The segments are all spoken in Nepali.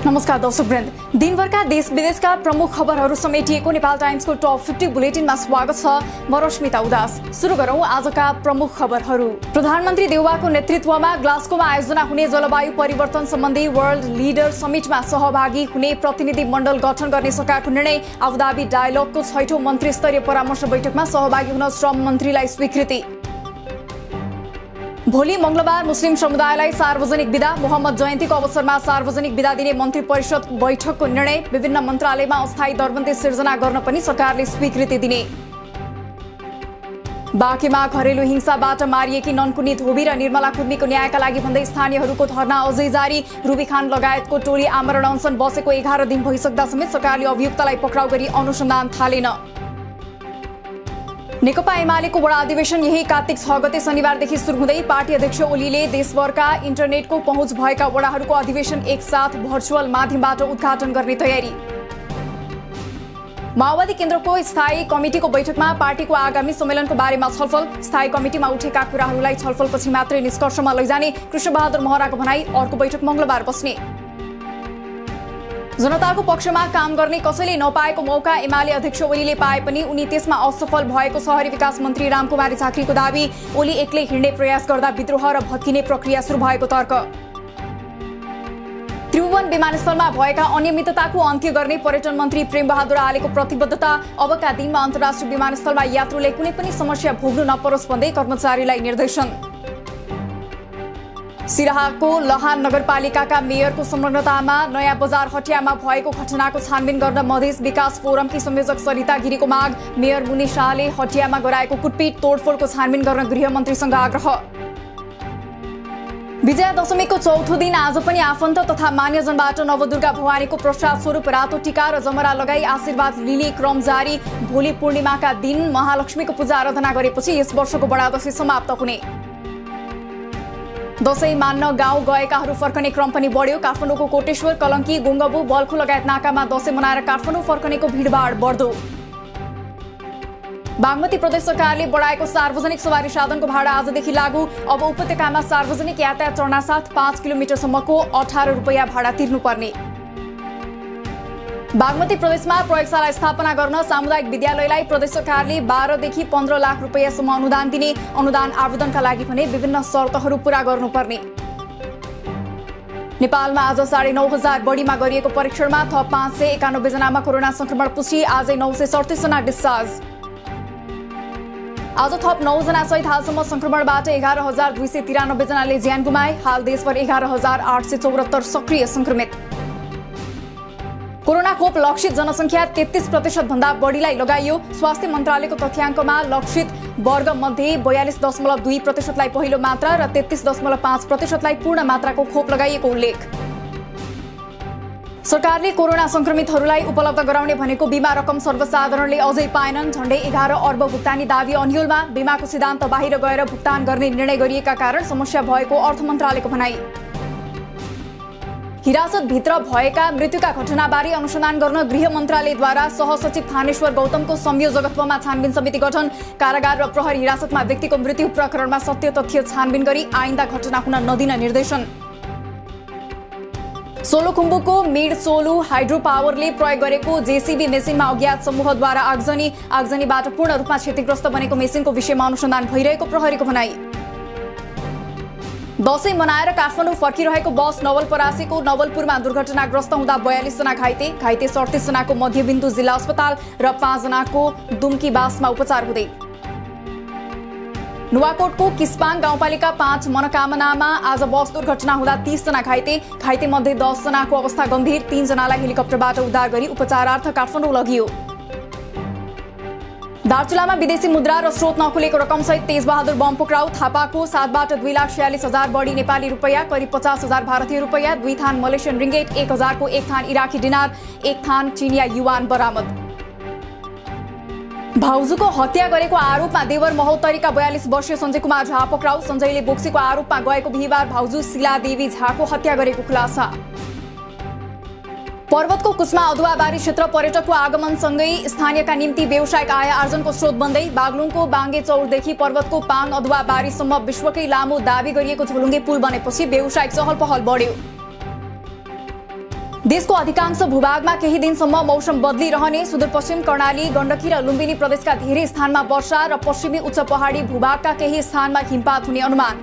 नमस्कार दर्शकवृन्द, दिनभरका देश विदेशका प्रमुख खबरहरू समेटिएको नेपाल टाइम्सको टप 50 बुलेटिनमा स्वागत छ। म रश्मिता उदास। सुरु गरौं आजका प्रमुख खबरहरू। प्रधानमन्त्री देउवाको नेतृत्वमा ग्लास्गोमा आयोजना हुने जलवायु परिवर्तन सम्बन्धी वर्ल्ड लिडर समिटमा सहभागी हुने प्रतिनिधि मण्डल गठन गर्ने सरकारको निर्णय। आबुधाबी डायलगको 6औं मन्त्री स्तरीय परामर्श बैठकमा सहभागी हुन श्रम मन्त्रीलाई स्वीकृति। भोलि मंगलबार मुस्लिम समुदायलाई सार्वजनिक बिदा। मोहम्मद जयन्तीको अवसरमा सार्वजनिक बिदा दिने मन्त्री परिषद बैठकको निर्णय। विभिन्न मन्त्रालयमा अस्थायी दरबन्दी सिर्जना गर्न पनि सरकारले स्वीकृति दिने। बाँकेमा घरेलु हिंसाबाट मारिएकी ननकुनी धोबी र निर्मला कुर्मीको न्यायका लागि भन्दै स्थानीयहरूको धरना अझै जारी। रुबीखान लगायतको टोली आमरण अनसन बसेको 11 दिन भइसक्दा समेत सरकारले अभियुक्तलाई पक्राउ गरी अनुसन्धान थालेन। नेकपा एमालेको बडा अधिवेशन यही कार्तिक 6 गते शनिबारदेखि सुरु हुँदै पार्टी अध्यक्ष ओलीले देशभरका इन्टरनेटको पहुँच भएका वडाहरूको अधिवेशन एकसाथ भर्चुअल माध्यमबाट उद्घाटन गर्ने तयारी। माओवादी केन्द्रको स्थायी कमिटिको बैठकमा पार्टीको आगामी सम्मेलनको बारेमा छलफल। स्थायी कमिटिमा उठेका कुराहरूलाई छलफलपछि मात्रै निष्कर्षमा लैजाने कृष्णबहादुर महराको भनाई। अर्को बैठक मंगलबार बस्ने। जनताको पक्षमा काम गर्ने कसैले नपाएको मौका एमाले अध्यक्ष ओलीले पाए पनि उनी त्यसमा असफल भएको शहरी विकास मन्त्री रामकुमारी झाँक्रीको दाबी। ओली एक्लै हिँड्ने प्रयास गर्दा विद्रोह र भत्किने प्रक्रिया सुरु भएको तर्क। त्रिभुवन विमानस्थलमा भएका अनियमितताको अन्त्य गर्ने पर्यटन मन्त्री प्रेमबहादुर आलेको प्रतिबद्धता। अबका दिनमा अन्तर्राष्ट्रिय विमानस्थलमा यात्रुले कुनै पनि समस्या भोग्नु नपरोस् भन्दै कर्मचारीलाई निर्देशन। सिराहाको लहान नगरपालिकाका मेयरको संलग्नतामा नयाँ बजार हटियामा भएको घटनाको छानबिन गर्न मधेस विकास फोरमकी संयोजक सरिता गिरीको माग। मेयर मुनि शाहले हटियामा गराएको कुटपिट तोडफोडको छानबिन गर्न गृहमन्त्रीसँग आग्रह। विजया दशमीको चौथो दिन आज पनि आफन्त तथा मान्यजनबाट नवदुर्गा भवानीको प्रसाद स्वरूप रातो टीका र जमरा लगाई आशीर्वाद लिने क्रम जारी। भोलि पूर्णिमाका दिन महालक्ष्मीको पूजा आराधना गरेपछि यस वर्षको बडा दशैं समाप्त हुने। दशैं मान्न गाउँ गएकाहरू फर्कने क्रम पनि बढ्यो। काठमाडौँको कोटेश्वर, कलङ्की, गोङ्गबु, बल्खु लगायत नाकामा दशैं मनाएर काठमाडौँ फर्कनेको भिडभाड बढ्दो। बागमती प्रदेश सरकारले बढाएको सार्वजनिक सवारी साधनको भाडा आजदेखि लागू। अब उपत्यकामा सार्वजनिक यातायात चढ्नासाथ 5 किलोमिटरसम्मको 18 रुपैयाँ भाडा तिर्नुपर्ने। बागमती प्रदेशमा प्रयोगशाला स्थापना गर्न सामुदायिक विद्यालयलाई प्रदेश सरकारले 12 देखि 15 लाख रुपैयाँसम्म अनुदान दिने। अनुदान आवेदनका लागि भने विभिन्न शर्तहरू पूरा गर्नुपर्ने। नेपालमा आज 9,500 बढीमा गरिएको परीक्षणमा थप 591 जनामा कोरोना संक्रमण पुष्टि। आजै 937 जना डिस्चार्ज। आज थप 9 जना सहित हालसम्म संक्रमणबाट 11,293 जनाले ज्यान गुमाए। हाल देशभर 11,874 सक्रिय संक्रमित। कोरोना खोप लक्षित जनसंख्या 33% भन्दा बढीलाई लगाइयो। स्वास्थ्य मन्त्रालयको तथ्याङ्कमा लक्षित वर्ग मध्ये 42.2% लाई पहिलो मात्रा र 33.5% लाई पूर्ण मात्राको खोप लगाइएको उल्लेख। सरकारले कोरोना संक्रमितहरूलाई उपलब्ध गराउने भनेको बीमा रकम सर्वसाधारणले अझै पाएनन्। झण्डै 11 अर्ब भुक्तानी दावी अन्यलमा। बीमाको सिद्धान्त बाहिर गएर भुक्तान गर्ने निर्णय गरिएका कारण समस्या भएको अर्थ मन्त्रालयको भनाई। हिरासतभित्र भएका मृत्युका घटनाबारे अनुसन्धान गर्न गृह मन्त्रालयद्वारा सहसचिव थानेश्वर गौतमको संयोजकत्वमा छानबिन समिति गठन। कारागार र प्रहरी हिरासतमा व्यक्तिको मृत्यु प्रकरणमा सत्य तथ्य छानबिन गरी आइन्दा घटना हुन नदिन निर्देशन। सोलुखुम्बुको मिड सोलु हाइड्रो पावरले प्रयोग गरेको जेसीबी मेसिनमा अज्ञात समूहद्वारा आगजनीबाट पूर्ण रूपमा क्षतिग्रस्त बनेको मेसिनको विषयमा अनुसन्धान भइरहेको प्रहरीको भनाई। दशैं मनाएर काठमाडौँ फर्किरहेको बस नवलपरासीको नवलपुरमा दुर्घटनाग्रस्त हुँदा 42 जना घाइते। 37 जनाको मध्यबिन्दु जिल्ला अस्पताल र 5 जनाको दुम्कीबासमा उपचार हुँदै। नुवाकोटको किस्पाङ गाउँपालिका 5 मनोकामनामा आज बस दुर्घटना हुँदा 30 जना घाइते मध्ये 10 जनाको अवस्था गम्भीर। 3 जनालाई हेलिकप्टरबाट उद्धार गरी उपचारार्थ काठमाडौँ लगियो। दार्चुलामा विदेशी मुद्रा र स्रोत नखुलेको रकमसहित तेजबहादुर बम पक्राउ। थापाको 7बाट 2,46,000 बढी नेपाली रुपैयाँ, करिब 50,000 भारतीय रुपैयाँ, 2 थान मलेसियन रिङ्गेट, 1,000 को 1 थान इराकी डिनार, 1 थान चिनिया युवान बरामद। भाउजूको हत्या गरेको आरोपमा देवर महोत्तरीका 42 वर्षीय सञ्जय कुमार झा पक्राउ। सञ्जयले बोक्सीको आरोपमा गएको बिहिबार भाउजू शिलादेवी झाको हत्या गरेको खुलासा। पर्वतको कुस्मा अदुवाबारी क्षेत्र पर्यटकको आगमनसँगै स्थानीयका निम्ति व्यावसायिक आय आर्जनको स्रोत बन्दै। बागलुङको बाङ्गे चौरदेखि पर्वतको पाङ अदुवाबारीसम्म विश्वकै लामो दाबी गरिएको झोलुङ्गे पुल बनेपछि व्यावसायिक चहल पहल बढ्यो। देशको अधिकांश भूभागमा केही दिनसम्म मौसम बदलिरहने। सुदूरपश्चिम कर्णाली, गण्डकी र लुम्बिनी प्रदेशका धेरै स्थानमा वर्षा र पश्चिमी उच्च पहाडी भूभागका केही स्थानमा हिमपात हुने अनुमान।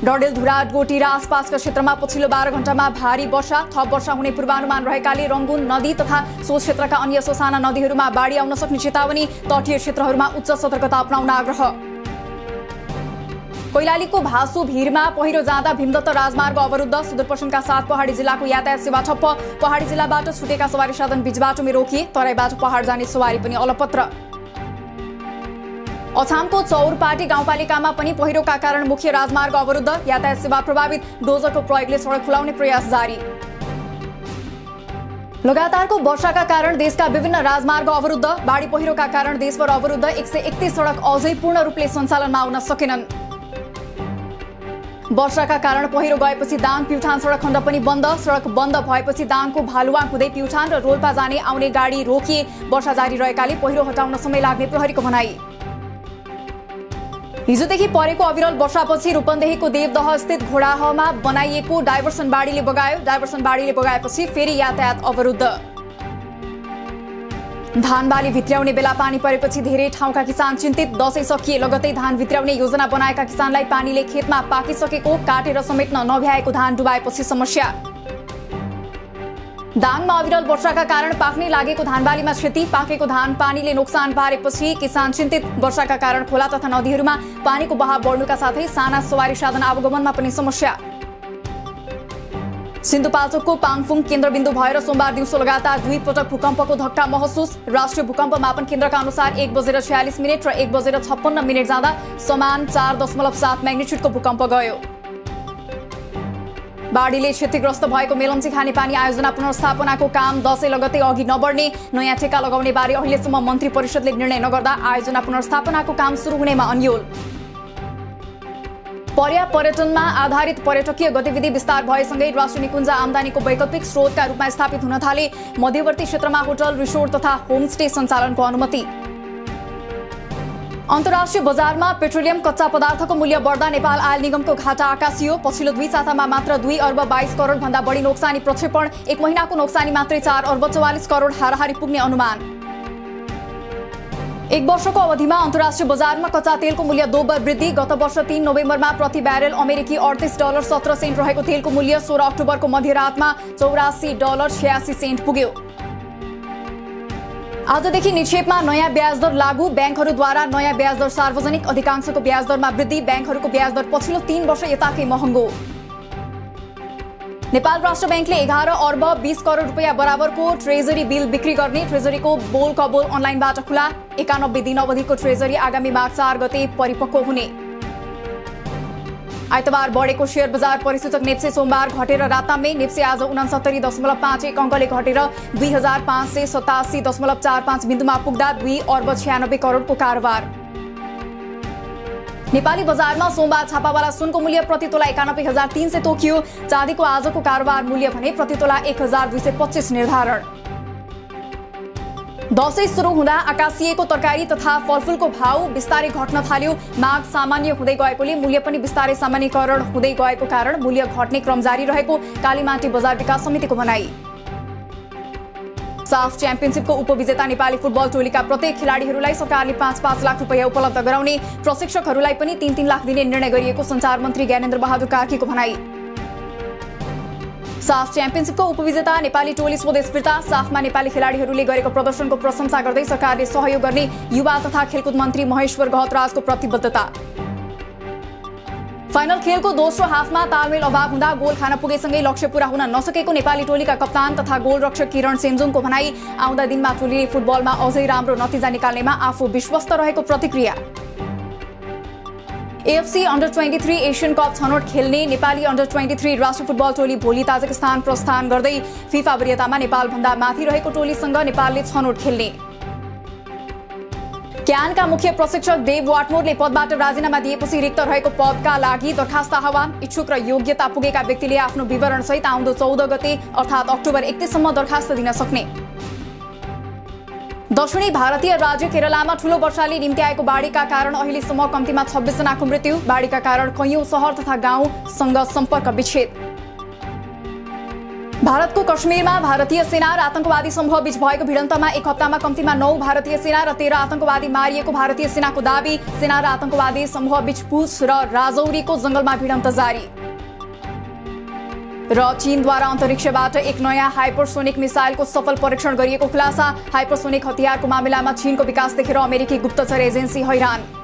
डडेलधुरा, डोटी र आसपासका क्षेत्रमा पछिल्लो 12 घण्टामा भारी वर्षा, थप वर्षा हुने पूर्वानुमान रहेकाले रंगून नदी तथा सो क्षेत्रका अन्य ससाना नदीहरूमा बाढी आउन सक्ने चेतावनी। तटीय क्षेत्रहरूमा उच्च सतर्कता अपनाउन आग्रह। कैलालीको भासु भीरमा पहिरो जाँदा भीमदत्त राजमार्ग अवरुद्ध। सुदूरपश्चिमका 7 पहाडी जिल्लाको यातायात सेवा ठप्प। पहाडी जिल्लाबाट छुटेका सवारी साधन बीच बाटोमै रोकिए। तराईबाट पहाड जाने सवारी पनि अलपत्र। अछामको चौरपाटी गाउँपालिकामा पनि पहिरोका कारण मुख्य राजमार्ग अवरुद्ध। यातायात सेवा प्रभावित। डोजरको प्रयोगले सडक खुलाउने प्रयास जारी। लगातारको वर्षाका कारण देशका विभिन्न राजमार्ग अवरुद्ध। बाढी पहिरोका कारण देशभर अवरुद्ध 131 सडक अझै पूर्ण रूपले सञ्चालनमा आउन सकेनन्। वर्षाका कारण पहिरो गएपछि दाङ प्युठान सडक खण्ड पनि बन्द। सडक बन्द भएपछि दाङको भालुवाङ हुँदै प्युठान र रोल्पा जाने आउने गाडी रोकिए। वर्षा जारी रहेकाले पहिरो हटाउन समय लाग्ने प्रहरीको भनाई। हिजोदेखि परेको अविरल वर्षापछि रूपन्देहीको देवदह स्थित घोडाहमा बनाइएको डाइभर्सन बाढीले बगायो। डाइभर्सन बाढीले बगाएपछि फेरि यातायात अवरुद्ध। धान बाली भित्र्याउने बेला पानी परेपछि धेरै ठाउँका किसान चिन्तित। दशैं सकिए लगतै धान भित्र्याउने योजना बनाएका किसानलाई पानीले खेतमा पाकिसकेको, काटेर समेट्न नभ्याएको धान डुबाएपछि समस्या। दाङमा अविरल वर्षाका कारण पाक्नै लागेको धानबालीमा क्षति। पाकेको धान पानीले नोक्सान पारेपछि किसान चिन्तित। वर्षाका कारण खोला तथा नदीहरूमा पानीको बहाव बढ्नुका साथै साना सवारी साधन आवागमनमा पनि समस्या। सिन्धुपाल्चोकको पाङफुङ केन्द्रबिन्दु भएर सोमबार दिउँसो लगातार 2 पटक भूकम्पको धक्का महसुस। राष्ट्रिय भूकम्प मापन केन्द्रका अनुसार 1:46 र 1:56 जाँदा समान 4.7 म्याग्निट्युडको भूकम्प गयो। बाढीले क्षतिग्रस्त भएको मेलम्ची खानेपानी आयोजना पुनर्स्थापनाको काम दशैं लगतै अघि नबढ्ने। नयाँ ठेक्का लगाउने बारे अहिलेसम्म मन्त्री परिषदले निर्णय नगर्दा आयोजना पुनर्स्थापनाको काम सुरु हुनेमा अन्यल। पर्यटनमा आधारित पर्यटकीय गतिविधि विस्तार भएसँगै राष्ट्रिय निकुञ्ज आमदानीको वैकल्पिक स्रोतका रूपमा स्थापित हुन थाले। मध्यवर्ती क्षेत्रमा होटल, रिसोर्ट तथा होमस्टे सञ्चालनको अनुमति। अन्तर्राष्ट्रिय बजारमा पेट्रोलियम कच्चा पदार्थको मूल्य बढ्दा नेपाल आयल निगमको घाटा आकाशियो। पछिल्लो 2 सातामा मात्र 2 अर्ब 22 करोड भन्दा बढी नोक्सानी प्रक्षेपण। एक महिनाको नोक्सानी मात्रै 4 अर्ब 44 करोड हाराहारी पुग्ने अनुमान। एक वर्षको अवधिमा अन्तर्राष्ट्रिय बजारमा कच्चा तेलको मूल्य 2 बर वृद्धि। गत वर्ष 3 नोभेम्बरमा प्रति ब्यारेल अमेरिकी $38.17 रहेको तेलको मूल्य 16 अक्टोबरको मध्यरातमा $84.86 पुग्यो। आजदेखि निक्षेपमा नयाँ ब्याज दर लागू। ब्याङ्कहरूद्वारा नयाँ ब्याज दर सार्वजनिक। अधिकांशको ब्याज दरमा वृद्धि। ब्याङ्कहरूको ब्याज दर पछिल्लो 3 वर्ष यताकै महँगो। नेपाल राष्ट्र ब्याङ्कले 11 अर्ब 20 करोड रुपियाँ बराबरको ट्रेजरी बिल बिक्री गर्ने। ट्रेजरीको बोल कबोल अनलाइनबाट खुला। 91 दिन अवधिको ट्रेजरी आगामी माघ 4 गते परिपक्व हुने। आइतबार बढेको शेयर बजार परिसूचक नेप्से सोमबार घटेर रातामै। नेप्से आज 69.51 अङ्कले घटेर 2587.45 बिन्दुमा पुग्दा 2 अर्ब 96 करोडको कारोबार। नेपाली बजारमा सोमबार छापावाला सुनको मूल्य प्रति तोला 91,300 तोकियो। चाँदीको आजको कारोबार मूल्य भने प्रति तोला 1,225 निर्धारण। दशैं सुरु हुँदा आकाशिएको तरकारी तथा फलफूलको भाउ बिस्तारै घट्न थाल्यो। माग सामान्य हुँदै गएकोले मूल्य पनि बिस्तारै सामान्यकरण हुँदै गएको कारण मूल्य घट्ने क्रम जारी रहेको कालीमाटी बजार विकास समितिको भनाई। साफ च्याम्पियनशिपको उपविजेता नेपाली फुटबल टोलीका प्रत्येक खेलाडीहरूलाई सरकारले 5-5 लाख रुपियाँ उपलब्ध गराउने। प्रशिक्षकहरूलाई पनि 3-3 लाख दिने निर्णय गरिएको सञ्चार मन्त्री ज्ञानेन्द्र बहादुर कार्कीको भनाई। साफ च्याम्पियनशिपको उपविजेता नेपाली टोली स्वदेश फिर्ता। साफमा नेपाली खेलाडीहरूले गरेको प्रदर्शनको प्रशंसा गर्दै सरकारले सहयोग गर्ने युवा तथा खेलकुद मन्त्री महेश्वर गहतराजको प्रतिबद्धता। फाइनल खेलको दोस्रो हाफमा तालमेल अभाव हुँदा गोल खान पुगेसँगै लक्ष्य पूरा हुन नसकेको नेपाली टोलीका कप्तान तथा गोलरक्षक किरण सेम्जुङको भनाई। आउँदा दिनमा टोलीले फुटबलमा अझै राम्रो नतिजा निकाल्नेमा आफू विश्वस्त रहेको प्रतिक्रिया। एएफसी अन्डर-23 एसियन कप छनौट खेल्ने नेपाली अन्डर-23 राष्ट्रिय फुटबल टोली भोलि ताजिकिस्तान प्रस्थान गर्दै फिफा वरियतामा नेपालभन्दा माथि रहेको टोलीसँग नेपालले छनौट खेल्ने। क्यानका मुख्य प्रशिक्षक देव वाटमोरले पदबाट राजीनामा दिएपछि रिक्त रहेको पदका लागि दरखास्त आह्वान। इच्छुक र योग्यता पुगेका व्यक्तिले आफ्नो विवरण सहित आउँदो 14 गते अर्थात् अक्टोबर 31 सम्म दरखास्त दिन सक्ने। दक्षिणी भारतीय राज्य केरलामा ठूलो वर्षाले निम्ति आएको बाढीका कारण अहिलेसम्म कम्तीमा 26 जनाको मृत्यु। बाढीका कारण कैयौं शहर तथा गाउँसँग सम्पर्क विच्छेद। भारतको कश्मीरमा भारतीय सेना र आतंकवादी समूह बीच भएको भिडन्तमा एक हप्तामा कम्तीमा 9 भारतीय सेना र 13 आतंकवादी मारिएको भारतीय सेनाको दाबी। सेना र आतंकवादी समूह बीच पुछ र राजौरीको जंगलमा भिडन्त जारी। र चीनद्वारा अन्तरिक्षबाट एक नयाँ हाइपरसोनिक मिसाइलको सफल परीक्षण गरिएको खुलासा। हाइपरसोनिक हतियारको मामिलामा चीनको विकास देखेर अमेरिकी गुप्तचर एजेन्सी हैरान।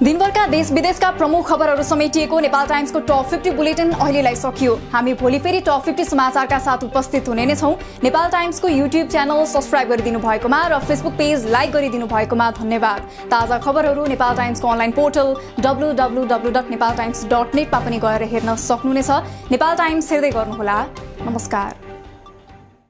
दिनभरका देश विदेशका प्रमुख खबरहरू समेटिएको नेपाल टाइम्सको टप 50 बुलेटिन अहिलेलाई सकियो। हामी भोलि फेरि टप 50 समाचारका साथ उपस्थित हुने नै छौं। नेपाल टाइम्सको युट्युब च्यानल सब्स्क्राइब गरिदिनु भएकोमा र फेसबुक पेज लाइक गरिदिनु भएकोमा धन्यवाद। ताजा खबरहरू नेपाल टाइम्सको अनलाइन पोर्टल www.nepaltimes.net मा पनि गएर हेर्न सक्नुहुनेछ। नेपाल टाइम्स हेर्दै गर्नुहोला। नमस्कार।